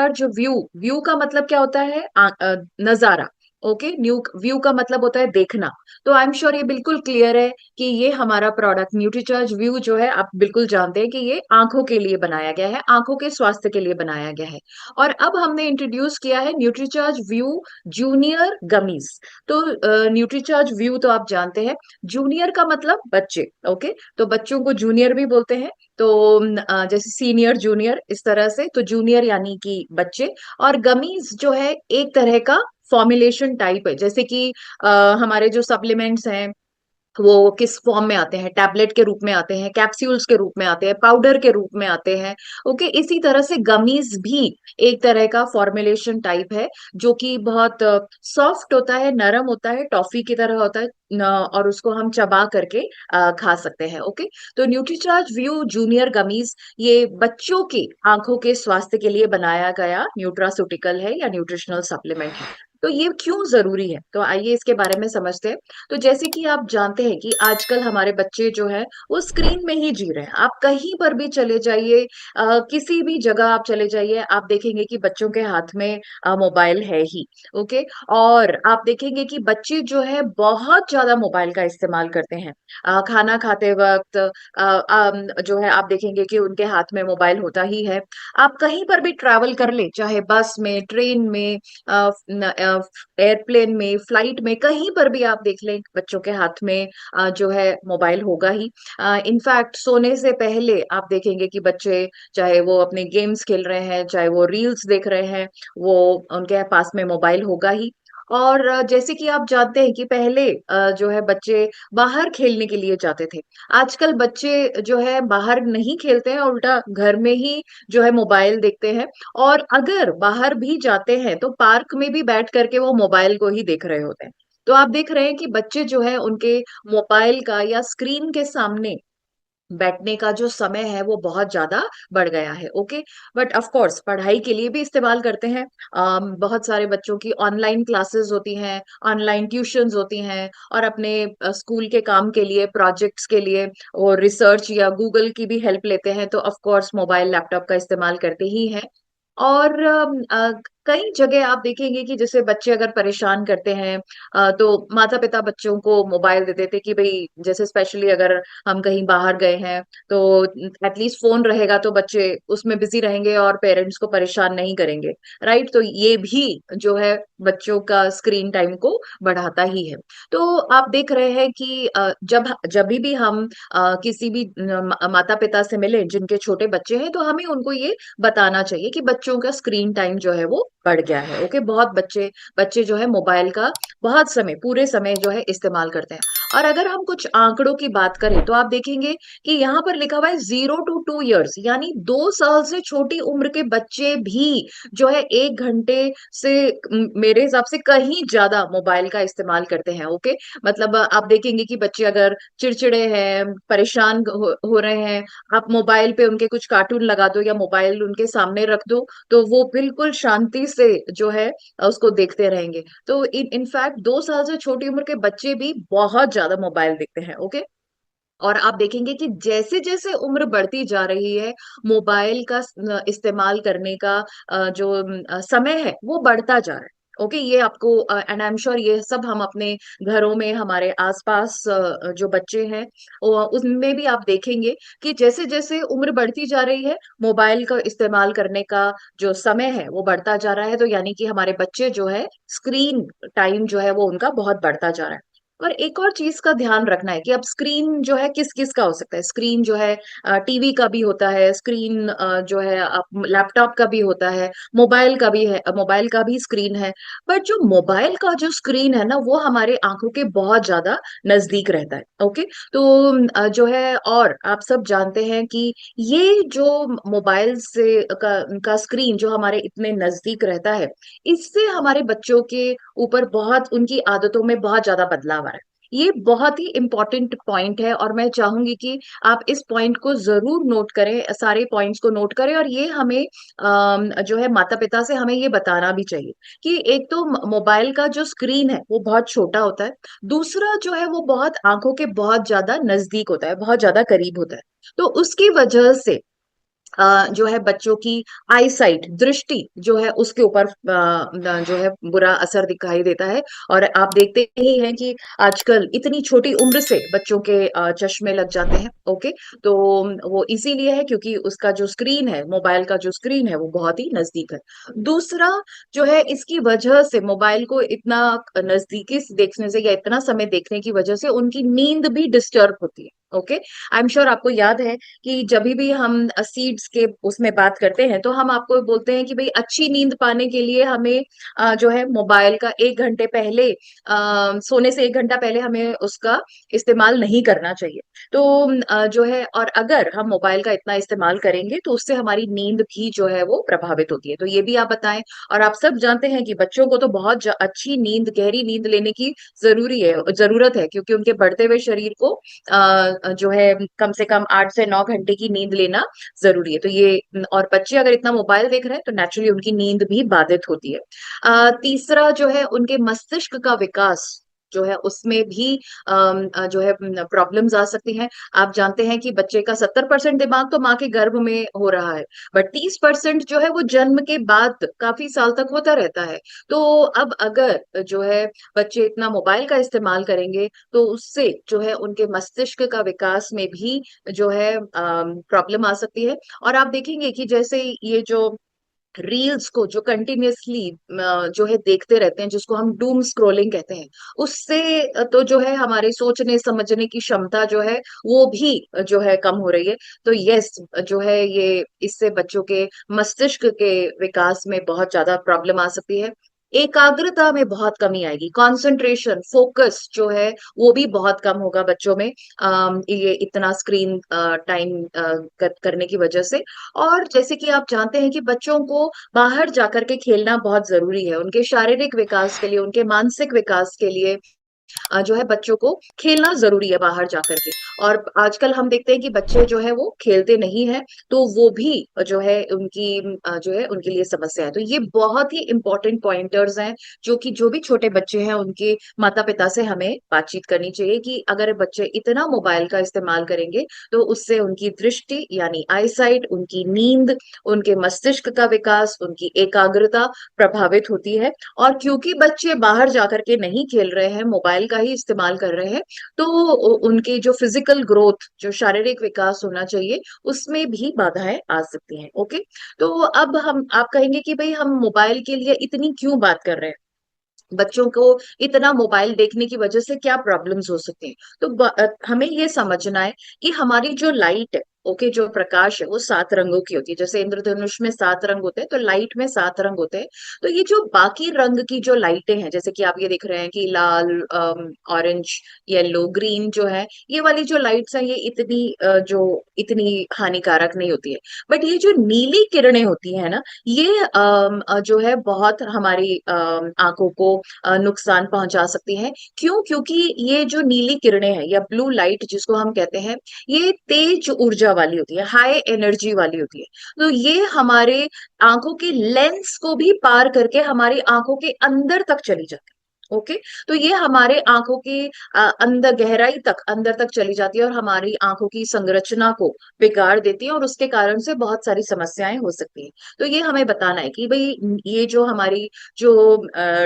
Nutricharge view, view का मतलब क्या होता है? नजारा। ओके, न्यू व्यू का मतलब होता है देखना। तो आई एम श्योर ये बिल्कुल क्लियर है कि ये हमारा प्रोडक्ट न्यूट्रीचार्ज व्यू जो है, आप बिल्कुल जानते हैं कि ये आंखों के लिए बनाया गया है, आंखों के स्वास्थ्य के लिए बनाया गया है। और अब हमने इंट्रोड्यूस किया है न्यूट्रीचार्ज व्यू जूनियर गमीज। तो न्यूट्रीचार्ज व्यू तो आप जानते हैं, जूनियर का मतलब बच्चे। ओके, तो बच्चों को जूनियर भी बोलते हैं। तो जैसे सीनियर जूनियर इस तरह से, तो जूनियर यानी कि बच्चे। और गमीज जो है एक तरह का फॉर्मुलेशन टाइप है, जैसे कि अ, हमारे जो सप्लीमेंट्स हैं वो किस फॉर्म में आते हैं, टैबलेट के रूप में आते हैं, कैप्सूल्स के रूप में आते हैं, पाउडर के रूप में आते हैं। ओके, इसी तरह से गमीज भी एक तरह का फॉर्मुलेशन टाइप है, जो कि बहुत सॉफ्ट होता है, नरम होता है, टॉफी की तरह होता है। और उसको हम चबा करके खा सकते हैं। ओके, तो न्यूट्रीचार्ज व्यू जूनियर गमीज ये बच्चों की आंखों के स्वास्थ्य के लिए बनाया गया न्यूट्रास्यूटिकल है या न्यूट्रिशनल सप्लीमेंट है। तो ये क्यों जरूरी है, तो आइए इसके बारे में समझते हैं। तो जैसे कि आप जानते हैं कि आजकल हमारे बच्चे जो है वो स्क्रीन में ही जी रहे हैं। आप कहीं पर भी चले जाइए, किसी भी जगह आप चले जाइए, आप देखेंगे कि बच्चों के हाथ में मोबाइल है ही। ओके, और आप देखेंगे कि बच्चे जो है बहुत ज्यादा मोबाइल का इस्तेमाल करते हैं। खाना खाते वक्त जो है आप देखेंगे कि उनके हाथ में मोबाइल होता ही है। आप कहीं पर भी ट्रैवल कर ले, चाहे बस में, ट्रेन में, एयरप्लेन में, फ्लाइट में, कहीं पर भी आप देख लें बच्चों के हाथ में जो है मोबाइल होगा ही। इनफैक्ट सोने से पहले आप देखेंगे कि बच्चे, चाहे वो अपने गेम्स खेल रहे हैं, चाहे वो रील्स देख रहे हैं, वो उनके पास में मोबाइल होगा ही। और जैसे कि आप जानते हैं कि पहले जो है बच्चे बाहर खेलने के लिए जाते थे। आजकल बच्चे जो है बाहर नहीं खेलते हैं, उल्टा घर में ही जो है मोबाइल देखते हैं। और अगर बाहर भी जाते हैं तो पार्क में भी बैठ करके वो मोबाइल को ही देख रहे होते हैं। तो आप देख रहे हैं कि बच्चे जो है उनके मोबाइल का या स्क्रीन के सामने बैठने का जो समय है वो बहुत ज्यादा बढ़ गया है। ओके, बट ऑफ कोर्स पढ़ाई के लिए भी इस्तेमाल करते हैं। बहुत सारे बच्चों की ऑनलाइन क्लासेस होती हैं, ऑनलाइन ट्यूशंस होती हैं, और अपने स्कूल के काम के लिए, प्रोजेक्ट्स के लिए, और रिसर्च या गूगल की भी हेल्प लेते हैं, तो ऑफ कोर्स मोबाइल लैपटॉप का इस्तेमाल करते ही हैं। और कई जगह आप देखेंगे कि जैसे बच्चे अगर परेशान करते हैं, तो माता पिता बच्चों को मोबाइल दे देते कि भाई, जैसे स्पेशली अगर हम कहीं बाहर गए हैं तो एटलीस्ट फोन रहेगा तो बच्चे उसमें बिजी रहेंगे और पेरेंट्स को परेशान नहीं करेंगे। राइट, तो ये भी जो है बच्चों का स्क्रीन टाइम को बढ़ाता ही है। तो आप देख रहे हैं कि जब जब भी हम किसी भी माता पिता से मिले जिनके छोटे बच्चे हैं, तो हमें उनको ये बताना चाहिए कि बच्चों का स्क्रीन टाइम जो है वो बढ़ गया है। ओके, बहुत बच्चे बच्चे जो है मोबाइल का बहुत समय, पूरे समय जो है इस्तेमाल करते हैं। और अगर हम कुछ आंकड़ों की बात करें तो आप देखेंगे कि यहाँ पर लिखा हुआ है 0 to 2 years, यानी 2 साल से छोटी उम्र के बच्चे भी जो है 1 घंटे से मेरे हिसाब से कहीं ज्यादा मोबाइल का इस्तेमाल करते हैं। ओके, मतलब आप देखेंगे कि बच्चे अगर चिड़चिड़े हैं, परेशान हो रहे हैं, आप मोबाइल पे उनके कुछ कार्टून लगा दो या मोबाइल उनके सामने रख दो, तो वो बिल्कुल शांति से जो है उसको देखते रहेंगे। तो इनफैक्ट 2 साल से छोटी उम्र के बच्चे भी बहुत ज्यादा मोबाइल देखते हैं। ओके, और आप देखेंगे कि जैसे जैसे उम्र बढ़ती जा रही है, मोबाइल का इस्तेमाल करने का जो समय है वो बढ़ता जा रहा है। ओके, ये आपको एंड आई एम श्योर ये सब हम अपने घरों में, हमारे आसपास जो बच्चे हैं उनमें भी आप देखेंगे कि जैसे जैसे उम्र बढ़ती जा रही है, मोबाइल का इस्तेमाल करने का जो समय है वो बढ़ता जा रहा है। तो यानी कि हमारे बच्चे जो है स्क्रीन टाइम जो है वो उनका बहुत बढ़ता जा रहा है। और एक और चीज का ध्यान रखना है कि अब स्क्रीन जो है किस किस का हो सकता है। स्क्रीन जो है टीवी का भी होता है, स्क्रीन जो है लैपटॉप का भी होता है, मोबाइल का भी है, मोबाइल का भी स्क्रीन है। बट जो मोबाइल का जो स्क्रीन है ना, वो हमारे आंखों के बहुत ज्यादा नजदीक रहता है। ओके, तो जो है, और आप सब जानते हैं कि ये जो मोबाइल से का स्क्रीन जो हमारे इतने नजदीक रहता है, इससे हमारे बच्चों के ऊपर बहुत, उनकी आदतों में बहुत ज्यादा बदलाव आ रहा है। ये बहुत ही इंपॉर्टेंट पॉइंट है, और मैं चाहूंगी कि आप इस पॉइंट को जरूर नोट करें, सारे पॉइंट्स को नोट करें। और ये हमें जो है माता पिता से हमें ये बताना भी चाहिए कि एक तो मोबाइल का जो स्क्रीन है वो बहुत छोटा होता है, दूसरा जो है वो बहुत आंखों के बहुत ज्यादा नजदीक होता है, बहुत ज्यादा करीब होता है। तो उसकी वजह से जो है बच्चों की आई साइट, दृष्टि जो है उसके ऊपर जो है बुरा असर दिखाई देता है। और आप देखते ही हैं कि आजकल इतनी छोटी उम्र से बच्चों के चश्मे लग जाते हैं। ओके, तो वो इसीलिए है क्योंकि उसका जो स्क्रीन है, मोबाइल का जो स्क्रीन है वो बहुत ही नजदीक है। दूसरा जो है, इसकी वजह से मोबाइल को इतना नजदीकी से देखने से या इतना समय देखने की वजह से उनकी नींद भी डिस्टर्ब होती है। ओके, आई एम श्योर आपको याद है कि जब भी हम सीड्स के उसमें बात करते हैं तो हम आपको बोलते हैं कि भाई अच्छी नींद पाने के लिए हमें जो है मोबाइल का 1 घंटे पहले, सोने से 1 घंटा पहले हमें उसका इस्तेमाल नहीं करना चाहिए। तो जो है, और अगर हम मोबाइल का इतना इस्तेमाल करेंगे तो उससे हमारी नींद भी जो है वो प्रभावित होती है। तो ये भी आप बताएं। और आप सब जानते हैं कि बच्चों को तो बहुत अच्छी नींद, गहरी नींद लेने की जरूरत है, क्योंकि उनके बढ़ते हुए शरीर को जो है कम से कम 8 से 9 घंटे की नींद लेना जरूरी है। तो ये, और बच्चे अगर इतना मोबाइल देख रहे हैं तो नेचुरली उनकी नींद भी बाधित होती है। तीसरा जो है, उनके मस्तिष्क का विकास जो है उसमें भी जो है प्रॉब्लम्स आ सकती हैं। आप जानते हैं कि बच्चे का 70% दिमाग तो माँ के गर्भ में हो रहा है, बट 30% जो है वो जन्म के बाद काफी साल तक होता रहता है। तो अब अगर जो है बच्चे इतना मोबाइल का इस्तेमाल करेंगे तो उससे जो है उनके मस्तिष्क का विकास में भी जो है प्रॉब्लम आ सकती है। और आप देखेंगे कि जैसे ये जो रील्स को जो कंटिन्यूअसली जो है देखते रहते हैं, जिसको हम डूम स्क्रॉलिंग कहते हैं, उससे तो जो है हमारे सोचने समझने की क्षमता जो है वो भी जो है कम हो रही है। तो यस, जो है ये इससे बच्चों के मस्तिष्क के विकास में बहुत ज्यादा प्रॉब्लम आ सकती है। एकाग्रता में बहुत कमी आएगी, कंसंट्रेशन, फोकस जो है वो भी बहुत कम होगा बच्चों में, ये इतना स्क्रीन टाइम करने की वजह से। और जैसे कि आप जानते हैं कि बच्चों को बाहर जाकर के खेलना बहुत जरूरी है, उनके शारीरिक विकास के लिए, उनके मानसिक विकास के लिए जो है बच्चों को खेलना जरूरी है बाहर जाकर के। और आजकल हम देखते हैं कि बच्चे जो है वो खेलते नहीं है, तो वो भी जो है उनकी जो है उनके लिए समस्या है। तो ये बहुत ही इंपॉर्टेंट पॉइंटर्स हैं जो कि जो भी छोटे बच्चे हैं उनके माता पिता से हमें बातचीत करनी चाहिए कि अगर बच्चे इतना मोबाइल का इस्तेमाल करेंगे तो उससे उनकी दृष्टि यानी आई साइट, उनकी नींद, उनके मस्तिष्क का विकास, उनकी एकाग्रता प्रभावित होती है। और क्योंकि बच्चे बाहर जाकर के नहीं खेल रहे हैं, मोबाइल का ही इस्तेमाल कर रहे हैं, तो उनके जो फिजिकल ग्रोथ, जो शारीरिक विकास होना चाहिए, उसमें भी बाधाएं आ सकती हैं। ओके, तो अब हम आप कहेंगे कि भाई हम मोबाइल के लिए इतनी क्यों बात कर रहे हैं, बच्चों को इतना मोबाइल देखने की वजह से क्या प्रॉब्लम्स हो सकते हैं। तो हमें ये समझना है कि हमारी जो लाइट है, ओके, जो प्रकाश है वो 7 रंगों की होती है। जैसे इंद्रधनुष में 7 रंग होते हैं, तो लाइट में 7 रंग होते हैं। तो ये जो बाकी रंग की जो लाइटें हैं, जैसे कि आप ये देख रहे हैं कि लाल, ऑरेंज, येलो, ग्रीन जो है, ये वाली जो लाइट्स हैं ये जो इतनी हानिकारक नहीं होती है। बट ये जो नीली किरणें होती है ना, ये जो है बहुत हमारी आंखों को नुकसान पहुंचा सकती हैं। क्यों? क्योंकि ये जो नीली किरणें हैं या ब्लू लाइट जिसको हम कहते हैं, ये तेज ऊर्जा वाली होती है, हाई एनर्जी वाली होती है। तो ये हमारे आंखों के लेंस को भी पार करके हमारी आंखों के अंदर तक चली जाती है। ओके, तो ये हमारे आंखों की अंदर गहराई तक, अंदर तक चली जाती है और हमारी आंखों की संरचना को बिगाड़ देती है, और उसके कारण से बहुत सारी समस्याएं हो सकती हैं। तो ये हमें बताना है कि भाई ये जो हमारी जो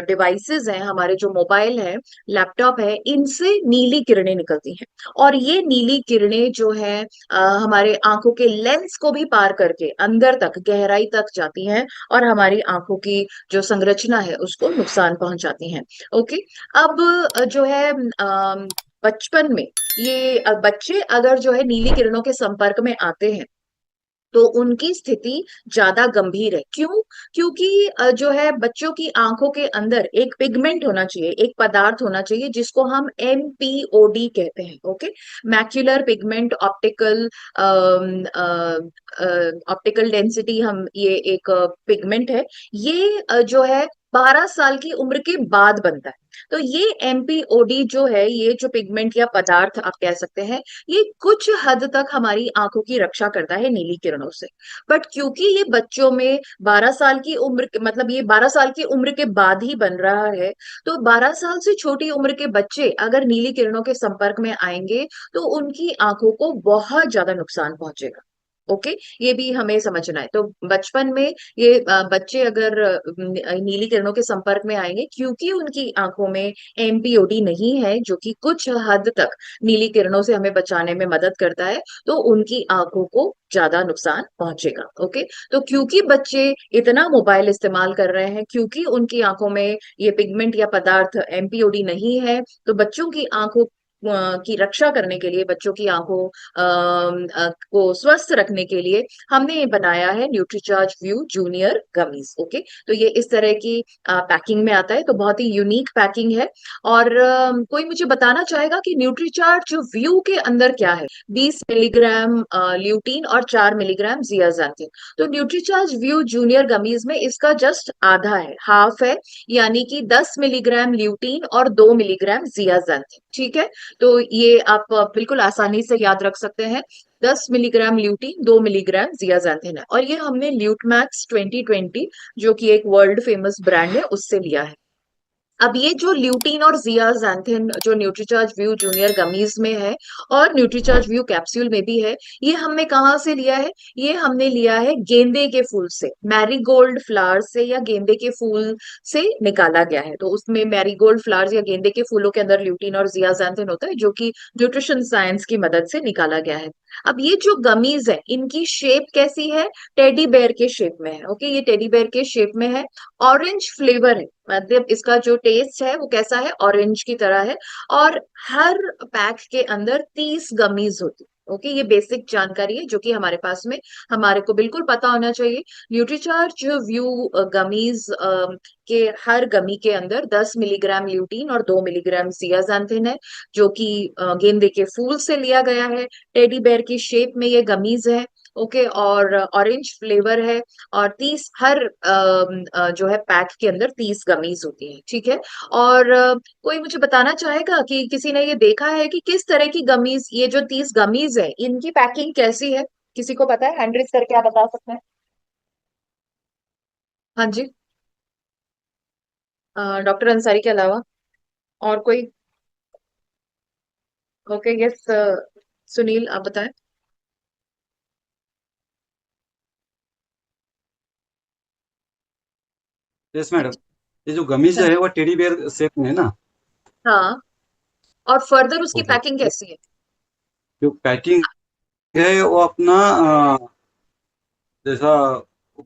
डिवाइसेस हैं, हमारे जो मोबाइल है, लैपटॉप है, इनसे नीली किरणें निकलती हैं। और ये नीली किरणें जो है हमारे आंखों के लेंस को भी पार करके अंदर तक, गहराई तक जाती हैं और हमारी आंखों की जो संरचना है उसको नुकसान पहुंचाती हैं। ओके, अब जो है बचपन में ये बच्चे अगर जो है नीली किरणों के संपर्क में आते हैं तो उनकी स्थिति ज्यादा गंभीर है। क्यों? क्योंकि जो है बच्चों की आंखों के अंदर एक पिगमेंट होना चाहिए, एक पदार्थ होना चाहिए जिसको हम MPOD कहते हैं। Okay, macular pigment optical optical density, हम ये एक पिगमेंट है। ये जो है 12 साल की उम्र के बाद बनता है। तो ये MPOD जो है, ये जो पिगमेंट या पदार्थ आप कह सकते हैं, ये कुछ हद तक हमारी आंखों की रक्षा करता है नीली किरणों से। बट क्योंकि ये बच्चों में 12 साल की उम्र, मतलब ये 12 साल की उम्र के बाद ही बन रहा है, तो 12 साल से छोटी उम्र के बच्चे अगर नीली किरणों के संपर्क में आएंगे तो उनकी आंखों को बहुत ज्यादा नुकसान पहुंचेगा। ओके, ये भी हमें समझना है। तो बचपन में ये बच्चे अगर नीली किरणों के संपर्क में आएंगे, क्योंकि उनकी आंखों में एमपीओडी नहीं है, जो कि कुछ हद तक नीली किरणों से हमें बचाने में मदद करता है, तो उनकी आंखों को ज्यादा नुकसान पहुंचेगा। ओके, तो क्योंकि बच्चे इतना मोबाइल इस्तेमाल कर रहे हैं, क्योंकि उनकी आंखों में ये पिगमेंट या पदार्थ एमपीओडी नहीं है, तो बच्चों की आंखों की रक्षा करने के लिए, बच्चों की आंखों को स्वस्थ रखने के लिए हमने ये बनाया है Nutricharge view junior gummies. Okay, तो ये इस तरह की पैकिंग में आता है, तो बहुत ही यूनिक पैकिंग है। और कोई मुझे बताना चाहेगा कि न्यूट्रीचार्ज व्यू के अंदर क्या है? 20 मिलीग्राम ल्यूटीन और 4 मिलीग्राम जियाजांथिन। तो न्यूट्रीचार्ज व्यू जूनियर गमीज में इसका जस्ट आधा है, हाफ है, यानी कि 10 मिलीग्राम ल्यूटीन और 2 मिलीग्राम जियाजांथिन। ठीक है, तो ये आप बिल्कुल आसानी से याद रख सकते हैं। 10 मिलीग्राम ल्यूटीन, 2 मिलीग्राम जियाजांथिन है, और ये हमने ल्यूटमैक्स 2020, जो कि एक वर्ल्ड फेमस ब्रांड है, उससे लिया है। अब ये जो ल्यूटीन और जियाजांथिन जो न्यूट्रीचार्ज व्यू जूनियर गमीज में है और न्यूट्रीचार्ज व्यू कैप्सूल में भी है, ये हमने कहाँ से लिया है? ये हमने लिया है गेंदे के फूल से, मैरीगोल्ड फ्लावर से, या गेंदे के फूल से निकाला गया है। तो उसमें मैरीगोल्ड फ्लावर्स या गेंदे के फूलों के अंदर ल्यूटीन और जियाजांथिन होता है, जो कि न्यूट्रिशन साइंस की मदद से निकाला गया है। अब ये जो गमीज है, इनकी शेप कैसी है? टेडी बेयर के शेप में है। ओके, ये टेडी बेयर के शेप में है, ऑरेंज फ्लेवर है, मतलब इसका जो टेस्ट है वो कैसा है? ऑरेंज की तरह है। और हर पैक के अंदर 30 गमीज होती है। ओके, ये बेसिक जानकारी है जो कि हमारे पास में हमारे को बिल्कुल पता होना चाहिए। न्यूट्रीचार्ज व्यू गमीज के हर गमी के अंदर 10 मिलीग्राम ल्यूटीन और 2 मिलीग्राम जियाजांथिन है, जो कि गेंदे के फूल से लिया गया है। टेडी बेयर की शेप में ये गमीज है। ओके, और ऑरेंज फ्लेवर है, और 30 हर जो है पैक के अंदर 30 गमीज होती है। ठीक है, और कोई मुझे बताना चाहेगा कि किसी ने ये देखा है कि किस तरह की गमीज, ये जो 30 गमीज है, इनकी पैकिंग कैसी है? किसी को पता है? हैंड रेज करके आप बता सकते हैं। हाँ जी, डॉक्टर अंसारी के अलावा और कोई? ओके, यस, सुनील आप बताएं। Yes madam. ये जो गमीज हाँ है जी, वो टेडी बेयर शेप में है ना। हाँ, और फर्दर उसकी ओके। पैकिंग कैसी है? जो पैकिंग है वो अपना जैसा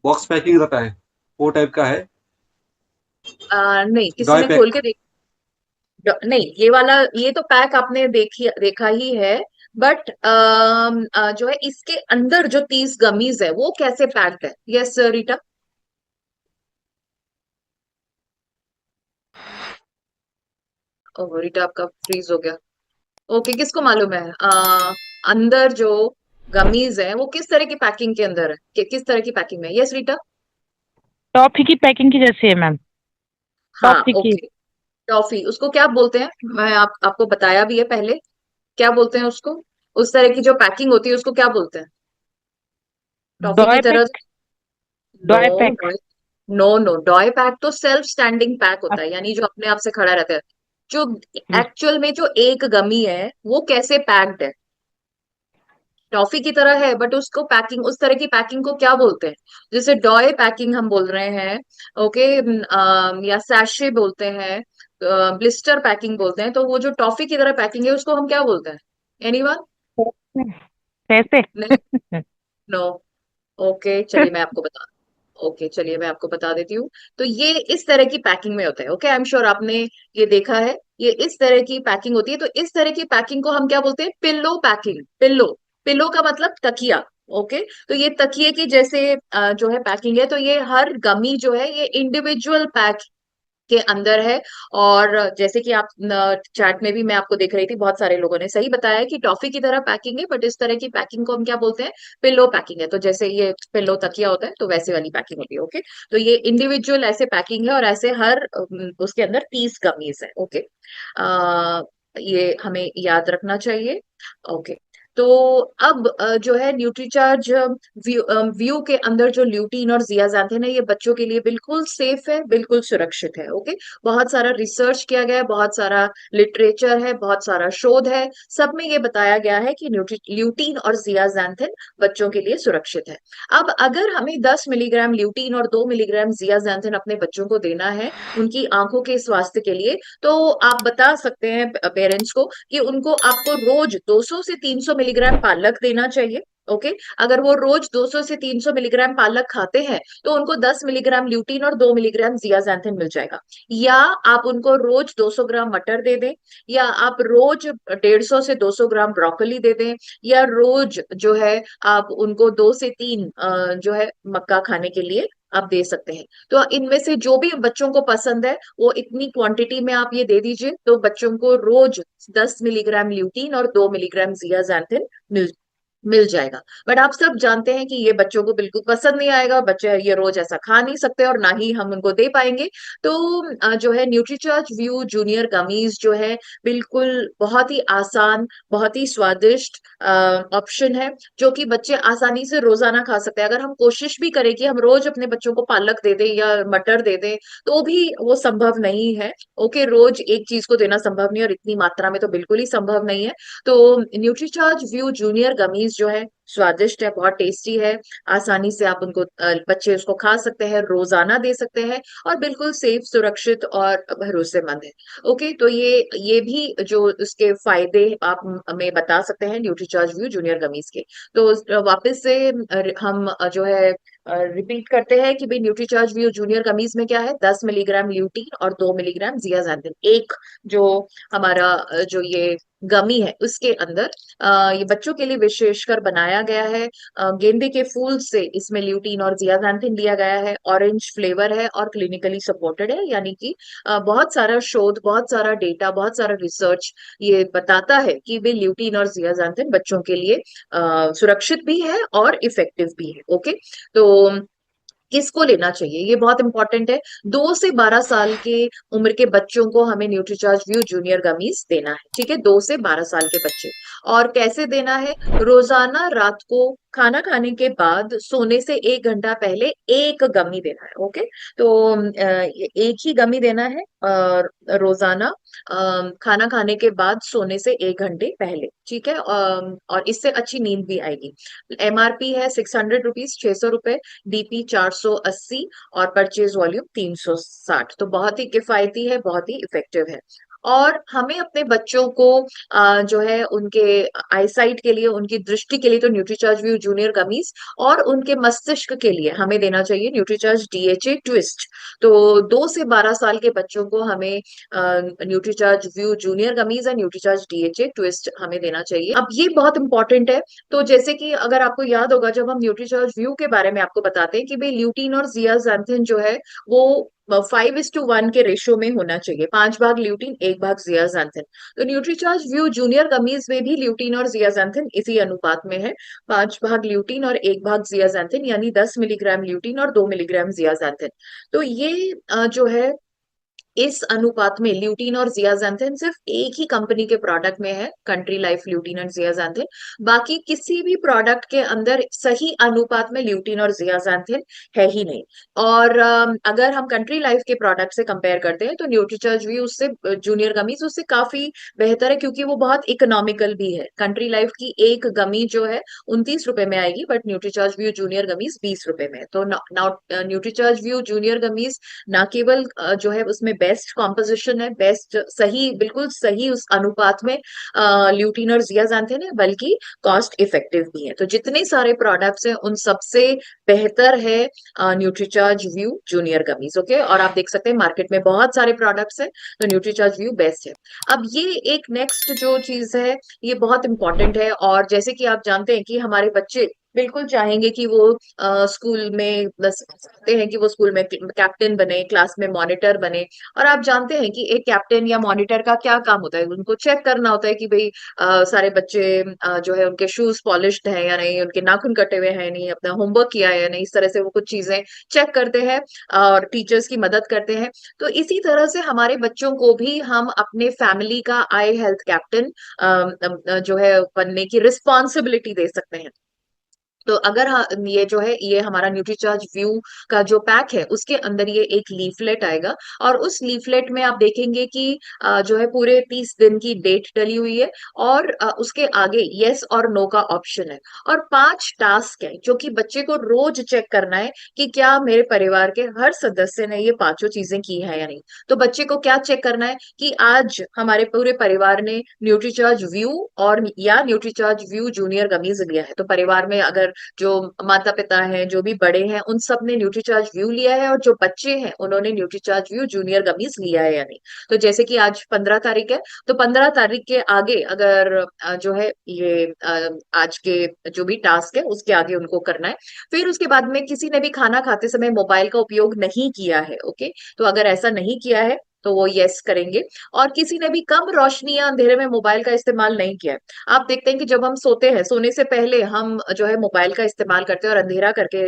बॉक्स पैकिंग रहता है वो टाइप का है। नहीं, किसी ड्राई ने खोल पैक। के नहीं, ये वाला, ये तो पैक आपने देखा ही है, बट जो है इसके अंदर जो 30 गमीज है वो कैसे पैक्ड है? यस रीटा। ओह, रीटा आपका फ्रीज हो गया। ओके, किसको मालूम है अंदर जो गमीज है वो किस तरह की पैकिंग के अंदर है, किस तरह की पैकिंग में? यस रीटा। टॉफी की पैकिंग की जैसी है मैम। हाँ, टॉफी की। ओके, टॉफी उसको क्या बोलते हैं? मैं आपको बताया भी है पहले, क्या बोलते हैं उसको? उस तरह की जो पैकिंग होती है उसको क्या बोलते हैं? टॉफी की डॉय तरह? Pack. No, doy pack. No, no, doy pack तो सेल्फ स्टैंडिंग पैक होता है, यानी जो अपने आप से खड़ा रहता है। जो एक्चुअल में जो एक गमी है वो कैसे पैक्ड है? टॉफी की तरह है, बट उसको पैकिंग, उस तरह की पैकिंग को क्या बोलते हैं? जैसे डॉय पैकिंग हम बोल रहे हैं, ओके, या सैशे बोलते हैं, ब्लिस्टर पैकिंग बोलते हैं, तो वो जो टॉफी की तरह पैकिंग है उसको हम क्या बोलते हैं? एनीवन? कैसे? नहीं, नो। ओके, चलिए मैं आपको बता ओके, चलिए मैं आपको बता देती हूँ। तो ये इस तरह की पैकिंग में होता है। ओके, आई एम श्योर आपने ये देखा है। ये इस तरह की पैकिंग होती है, तो इस तरह की पैकिंग को हम क्या बोलते हैं? Pillow packing. पिल्लो, पिल्लो का मतलब तकिया। ओके, तो ये तकिए की जैसे जो है पैकिंग है, तो ये हर गमी जो है ये इंडिविजुअल पैक के अंदर है। और जैसे कि आप चैट में भी मैं आपको देख रही थी, बहुत सारे लोगों ने सही बताया कि टॉफी की तरह पैकिंग है, बट इस तरह की पैकिंग को हम क्या बोलते हैं? पिल्लो पैकिंग है। तो जैसे ये पिल्लो तकिया होता है, तो वैसे वाली पैकिंग होती है। ओके, तो ये इंडिविजुअल ऐसे पैकिंग है, और ऐसे हर उसके अंदर 30 गमीज है। ओके, ये हमें याद रखना चाहिए। ओके, तो अब जो है न्यूट्रीचार्ज व्यू के अंदर जो ल्यूटीन और जियाजांथिन है, ये बच्चों के लिए बिल्कुल सेफ है, बिल्कुल सुरक्षित है। ओके, बहुत सारा रिसर्च किया गया है, बहुत सारा लिटरेचर है, बहुत सारा शोध है, सब में ये बताया गया है कि ल्यूटीन और जियाजांथिन बच्चों के लिए सुरक्षित है। अब अगर हमें 10 मिलीग्राम ल्यूटीन और 2 मिलीग्राम जियाजांथिन अपने बच्चों को देना है उनकी आंखों के स्वास्थ्य के लिए, तो आप बता सकते हैं पेरेंट्स को कि उनको आपको रोज 200 से 300 मिलीग्राम पालक देना चाहिए। ओके, अगर वो रोज 200 से 300 मिलीग्राम पालक खाते हैं तो उनको 10 मिलीग्राम ल्यूटीन और 2 मिलीग्राम जियाजांथिन मिल जाएगा। या आप उनको रोज 200 ग्राम मटर दे दें, या आप रोज 150 से 200 ग्राम ब्रोकली दे दें, या रोज जो है आप उनको 2 से 3 जो है मक्का खाने के लिए आप दे सकते हैं। तो इनमें से जो भी बच्चों को पसंद है वो इतनी क्वांटिटी में आप ये दे दीजिए, तो बच्चों को रोज 10 मिलीग्राम ल्यूटीन और 2 मिलीग्राम जियाजांथिन मिल मिल जाएगा। बट आप सब जानते हैं कि ये बच्चों को बिल्कुल पसंद नहीं आएगा, बच्चे ये रोज ऐसा खा नहीं सकते और ना ही हम उनको दे पाएंगे। तो जो है न्यूट्रीचार्ज व्यू जूनियर गमीज जो है बिल्कुल बहुत ही आसान, बहुत ही स्वादिष्ट ऑप्शन है, जो कि बच्चे आसानी से रोजाना खा सकते हैं। अगर हम कोशिश भी करें कि हम रोज अपने बच्चों को पालक दे दें या मटर दे दें, तो भी वो संभव नहीं है। ओके, रोज एक चीज को देना संभव नहीं, और इतनी मात्रा में तो बिल्कुल ही संभव नहीं है। तो न्यूट्रीचार्ज व्यू जूनियर गमीज जो है स्वादिष्ट है, बहुत टेस्टी है, आसानी से आप उनको बच्चे उसको खा सकते हैं, रोजाना दे सकते हैं, और बिल्कुल सेफ, सुरक्षित और भरोसेमंद है। ओके, तो ये भी जो उसके फायदे आप हमें बता सकते हैं न्यूट्रीचार्ज व्यू जूनियर गमीज के। तो वापस से हम जो है रिपीट करते हैं कि भाई न्यूट्रीचार्ज व्यू जूनियर गमीज में क्या है, 10 मिलीग्राम ल्यूटीन और 2 मिलीग्राम जियाजांथिन, एक जो हमारा जो ये गमी है उसके अंदर ये बच्चों के लिए विशेषकर बनाया गया है। गेंदे के फूल से इसमें ल्यूटीन और जियाजांथिन लिया गया है, ऑरेंज फ्लेवर है और क्लिनिकली सपोर्टेड है, यानी कि बहुत सारा शोध, बहुत सारा डेटा, बहुत सारा रिसर्च ये बताता है कि वे ल्यूटीन और जियाजांथिन बच्चों के लिए सुरक्षित भी है और इफेक्टिव भी है। ओके, तो किसको लेना चाहिए ये बहुत इंपॉर्टेंट है। 2 से 12 साल के उम्र के बच्चों को हमें न्यूट्रीचार्ज व्यू जूनियर गमीज देना है। ठीक है, 2 से 12 साल के बच्चे। और कैसे देना है, रोजाना रात को खाना खाने के बाद सोने से 1 घंटा पहले एक गमी देना है। ओके, तो एक ही गमी देना है और रोजाना खाना खाने के बाद सोने से 1 घंटे पहले। ठीक है, और इससे अच्छी नींद भी आएगी। MRP है 600 रुपीज, 600 रुपए, DP 480 और परचेज वॉल्यूम 360। तो बहुत ही किफायती है, बहुत ही इफेक्टिव है। और हमें अपने बच्चों को जो है उनके आईसाइट के लिए, उनकी दृष्टि के लिए तो न्यूट्रीचार्ज व्यू जूनियर गमीज, और उनके मस्तिष्क के लिए हमें देना चाहिए न्यूट्रीचार्ज DHA ट्विस्ट। तो 2 से 12 साल के बच्चों को हमें न्यूट्रीचार्ज व्यू जूनियर गमीज और न्यूट्रीचार्ज DHA ट्विस्ट हमें देना चाहिए। अब ये बहुत इंपॉर्टेंट है। तो जैसे कि अगर आपको याद होगा, जब हम न्यूट्रीचार्ज व्यू के बारे में आपको बताते हैं कि भाई ल्यूटीन और जियाजांथिन जो है वो 5:1 के रेशो में होना चाहिए, 5 भाग ल्यूटीन 1 भाग जियाजांथिन। तो न्यूट्रीचार्ज व्यू जूनियर गमीज में भी ल्यूटीन और जियाजांथिन इसी अनुपात में है, 5 भाग ल्यूटीन और 1 भाग जियाजांथिन, यानी 10 मिलीग्राम ल्यूटीन और 2 मिलीग्राम जियाजांथिन। तो ये जो है इस अनुपात में ल्यूटीन और जियाजांथिन सिर्फ एक ही कंपनी के प्रोडक्ट में है, कंट्री लाइफ ल्यूटीन एंड जियाजांथिन। बाकी किसी भी प्रोडक्ट के अंदर सही अनुपात में ल्यूटीन और जियाजांथिन है ही नहीं। और अगर हम कंट्री लाइफ के प्रोडक्ट से कंपेयर करते हैं तो न्यूट्रीचार्ज भी उससे, जूनियर गमीज उससे काफी बेहतर है, क्योंकि वो बहुत इकोनॉमिकल भी है। कंट्री लाइफ की एक गमी जो है 29 रुपए में आएगी, but Nutricharge view junior gummies 20 रुपए में है। तो न्यूट्रीचार्ज व्यू जूनियर गमीज ना केवल जो है उसमें बेस्ट कॉम्पोजिशन है, बेस्ट सही, बिल्कुल सही उस अनुपात में ल्यूटीन और जियाजांथिन है, बल्कि कॉस्ट इफेक्टिव भी है। तो जितने सारे प्रोडक्ट्स हैं उन सबसे बेहतर है Nutricharge view junior gummies. Okay, और आप देख सकते हैं मार्केट में बहुत सारे प्रोडक्ट्स हैं, तो न्यूट्रीचार्ज व्यू बेस्ट है। अब ये एक नेक्स्ट जो चीज है ये बहुत इंपॉर्टेंट है, और जैसे कि आप जानते हैं कि हमारे बच्चे बिल्कुल चाहेंगे कि वो स्कूल में बस चाहते हैं कि वो स्कूल में कैप्टन बने, क्लास में मॉनिटर बने। और आप जानते हैं कि एक कैप्टन या मॉनिटर का क्या काम होता है, उनको चेक करना होता है कि भाई सारे बच्चे जो है उनके शूज पॉलिश्ड हैं या नहीं, उनके नाखून कटे हुए हैं नहीं, अपना होमवर्क किया है या नहीं, इस तरह से वो कुछ चीजें चेक करते हैं और टीचर्स की मदद करते हैं। तो इसी तरह से हमारे बच्चों को भी हम अपने फैमिली का आई हेल्थ कैप्टन जो है बनने की रिस्पॉन्सिबिलिटी दे सकते हैं। तो अगर ये जो है ये हमारा न्यूट्रीचार्ज व्यू का जो पैक है उसके अंदर ये एक लीफलेट आएगा। और उस लीफलेट में आप देखेंगे कि जो है पूरे 30 दिन की डेट डली हुई है। और उसके आगे यस और नो का ऑप्शन है। और 5 टास्क है जो कि बच्चे को रोज चेक करना है कि क्या मेरे परिवार के हर सदस्य ने ये पांचों चीजें की है या नहीं। तो बच्चे को क्या चेक करना है कि आज हमारे पूरे परिवार ने न्यूट्रीचार्ज व्यू और या न्यूट्रीचार्ज व्यू जूनियर गमीज लिया है। तो परिवार में अगर जो माता पिता हैं, जो भी बड़े हैं, उन सब ने न्यूट्रीचार्ज व्यू लिया है, और जो बच्चे हैं उन्होंने न्यूट्रीचार्ज व्यू जूनियर गमीज लिया है या नहीं। तो जैसे कि आज 15 तारीख है, तो 15 तारीख के आगे अगर जो है ये आज के जो भी टास्क है उसके आगे उनको करना है। फिर उसके बाद में किसी ने भी खाना खाते समय मोबाइल का उपयोग नहीं किया है, ओके। तो अगर ऐसा नहीं किया है तो वो यस करेंगे। और किसी ने भी कम रोशनी या अंधेरे में मोबाइल का इस्तेमाल नहीं किया है। आप देखते हैं कि जब हम सोते हैं, सोने से पहले हम जो है मोबाइल का इस्तेमाल करते हैं और अंधेरा करके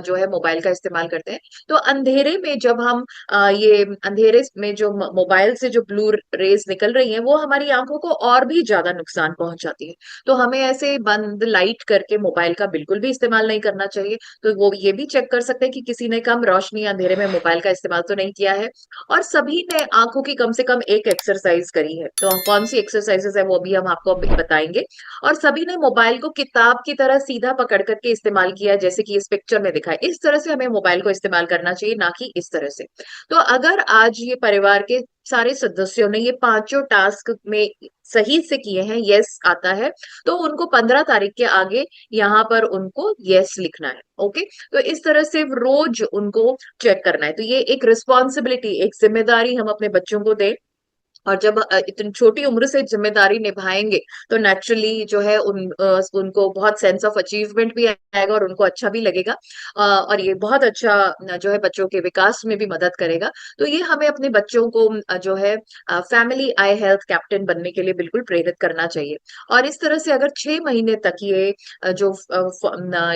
जो है मोबाइल का इस्तेमाल करते हैं। तो अंधेरे में जब हम ये अंधेरे में जो मोबाइल से जो ब्लू रेज निकल रही हैं वो हमारी आंखों को और भी ज्यादा नुकसान पहुंचाती है। तो हमें ऐसे बंद लाइट करके मोबाइल का बिल्कुल भी इस्तेमाल नहीं करना चाहिए। तो वो ये भी चेक कर सकते हैं कि किसी ने कम रोशनी या अंधेरे में मोबाइल का इस्तेमाल तो नहीं किया है। और सभी ने आंखों की कम से कम एक एक्सरसाइज करी है। तो कौन सी एक्सरसाइजेस है वो भी हम आपको अभी बताएंगे। और सभी ने मोबाइल को किताब की तरह सीधा पकड़ करके इस्तेमाल किया है, जैसे कि इस पिक्चर में दिखा है। इस तरह से हमें मोबाइल को इस्तेमाल करना चाहिए, ना कि इस तरह से। तो अगर आज ये परिवार के सारे सदस्यों ने ये पांचों टास्क में सही से किए हैं, यस आता है, तो उनको 15 तारीख के आगे यहाँ पर उनको यस लिखना है, ओके। तो इस तरह से रोज उनको चेक करना है। तो ये एक रिस्पॉन्सिबिलिटी, एक जिम्मेदारी हम अपने बच्चों को दें। और जब इतनी छोटी उम्र से जिम्मेदारी निभाएंगे तो नेचुरली जो है उनको बहुत सेंस ऑफ अचीवमेंट भी आएगा और उनको अच्छा भी लगेगा। और ये बहुत अच्छा जो है बच्चों के विकास में भी मदद करेगा। तो ये हमें अपने बच्चों को जो है फैमिली आई हेल्थ कैप्टन बनने के लिए बिल्कुल प्रेरित करना चाहिए। और इस तरह से अगर 6 महीने तक ये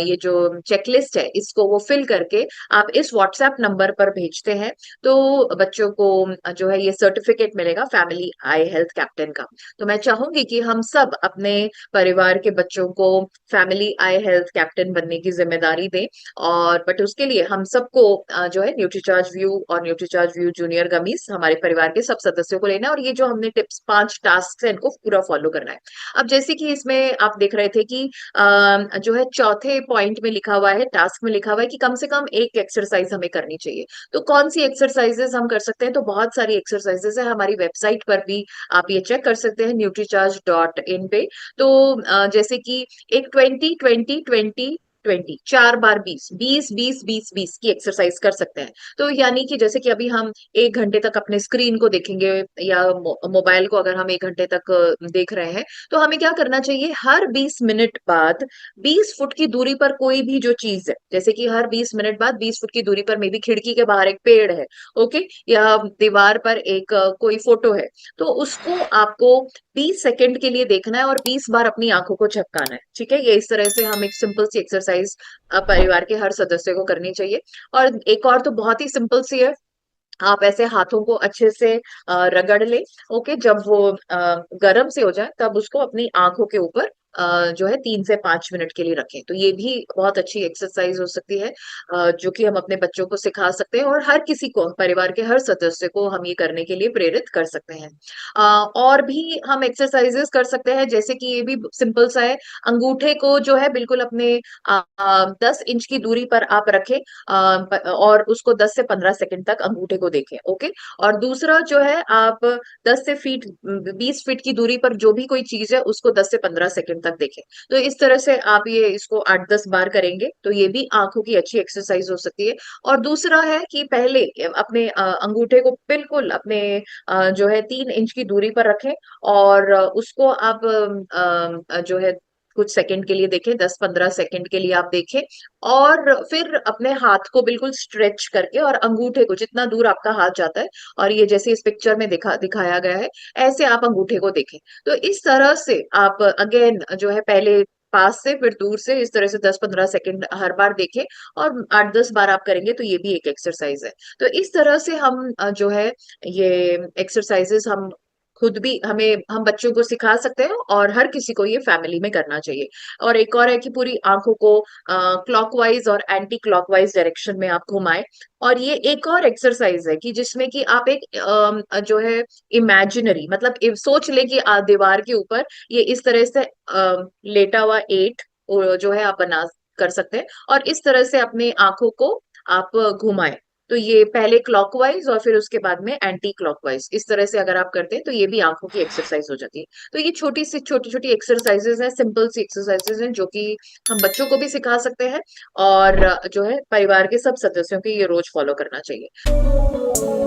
ये जो चेकलिस्ट है इसको वो फिल करके आप इस व्हाट्सएप नंबर पर भेजते हैं, तो बच्चों को जो है ये सर्टिफिकेट मिलेगा फैमिली आई हेल्थ कैप्टन का। तो मैं चाहूंगी कि हम सब अपने परिवार के बच्चों को फैमिली आई हेल्थ कैप्टन बनने की जिम्मेदारी दें। और बट उसके लिए हम सबको जो है न्यूट्रीचार्ज व्यू और न्यूट्रीचार्ज व्यू जूनियर गमीज हमारे परिवार के सब सदस्यों को लेना है। और ये जो हमने टिप्स 5 टास्क है इनको पूरा फॉलो करना है। अब जैसे कि इसमें आप देख रहे थे कि जो है चौथे पॉइंट में लिखा हुआ है, टास्क में लिखा हुआ है कि कम से कम एक एक्सरसाइज हमें करनी चाहिए। तो कौन सी एक्सरसाइजेस हम कर सकते हैं? तो बहुत सारी एक्सरसाइजेस है, हमारी वेबसाइट पर भी आप ये चेक कर सकते हैं nutriCharge.in पे। तो जैसे कि एक 20 20 20 20 4 बार 20 20 20 20 20 की एक्सरसाइज कर सकते हैं। तो यानी कि जैसे कि अभी हम 1 घंटे तक अपने स्क्रीन को देखेंगे या मोबाइल को अगर हम 1 घंटे तक देख रहे हैं, तो हमें क्या करना चाहिए? हर 20 मिनट बाद 20 फुट की दूरी पर कोई भी जो चीज है, जैसे कि हर 20 मिनट बाद 20 फुट की दूरी पर मे बी खिड़की के बाहर एक पेड़ है, ओके, या दीवार पर एक कोई फोटो है, तो उसको आपको 20 सेकंड के लिए देखना है और 20 बार अपनी आंखों को झपकाना है। ठीक है, ये इस तरह से हम एक सिंपल सी एक्सरसाइज परिवार के हर सदस्य को करनी चाहिए। और एक और तो बहुत ही सिंपल सी है, आप ऐसे हाथों को अच्छे से रगड़ ले, ओके। जब वो गर्म से हो जाए तब उसको अपनी आंखों के ऊपर जो है 3 से 5 मिनट के लिए रखें। तो ये भी बहुत अच्छी एक्सरसाइज हो सकती है जो कि हम अपने बच्चों को सिखा सकते हैं और हर किसी को, परिवार के हर सदस्य को हम ये करने के लिए प्रेरित कर सकते हैं। और भी हम एक्सरसाइजेस कर सकते हैं, जैसे कि ये भी सिंपल सा है। अंगूठे को जो है बिल्कुल अपने 10 इंच की दूरी पर आप रखें और उसको 10 से 15 सेकंड तक अंगूठे को देखें, ओके। और दूसरा जो है आप 20 फीट की दूरी पर जो भी कोई चीज है उसको 10 से 15 सेकंड तक देखें। तो इस तरह से आप ये इसको 8-10 बार करेंगे तो ये भी आंखों की अच्छी एक्सरसाइज हो सकती है। और दूसरा है कि पहले अपने अंगूठे को बिल्कुल अपने जो है 3 इंच की दूरी पर रखें और उसको आप जो है कुछ सेकंड के लिए देखें, 10-15 सेकंड के लिए आप देखें और फिर अपने हाथ को बिल्कुल स्ट्रेच करके और अंगूठे को जितना दूर आपका हाथ जाता है और ये जैसे इस पिक्चर में दिखाया गया है, ऐसे आप अंगूठे को देखें। तो इस तरह से आप अगेन जो है पहले पास से फिर दूर से इस तरह से 10-15 सेकंड हर बार देखें और 8-10 बार आप करेंगे तो ये भी एक एक्सरसाइज है। तो इस तरह से हम जो है ये एक्सरसाइजेस हम खुद भी हम बच्चों को सिखा सकते हैं और हर किसी को ये फैमिली में करना चाहिए। और एक और है कि पूरी आंखों को क्लॉकवाइज और एंटी क्लॉकवाइज डायरेक्शन में आप घुमाएं। और ये एक और एक्सरसाइज है कि जिसमें कि आप एक जो है इमेजिनरी मतलब सोच ले कि दीवार के ऊपर ये इस तरह से लेटा हुआ 8 जो है आप बना कर सकते हैं और इस तरह से अपने आंखों को आप घुमाएं। तो ये पहले क्लॉकवाइज और फिर उसके बाद में एंटी क्लॉकवाइज इस तरह से अगर आप करते हैं तो ये भी आंखों की एक्सरसाइज हो जाती है। तो ये छोटी छोटी एक्सरसाइजेज हैं, सिंपल सी एक्सरसाइजेज हैं जो कि हम बच्चों को भी सिखा सकते हैं और जो है परिवार के सब सदस्यों को ये रोज फॉलो करना चाहिए।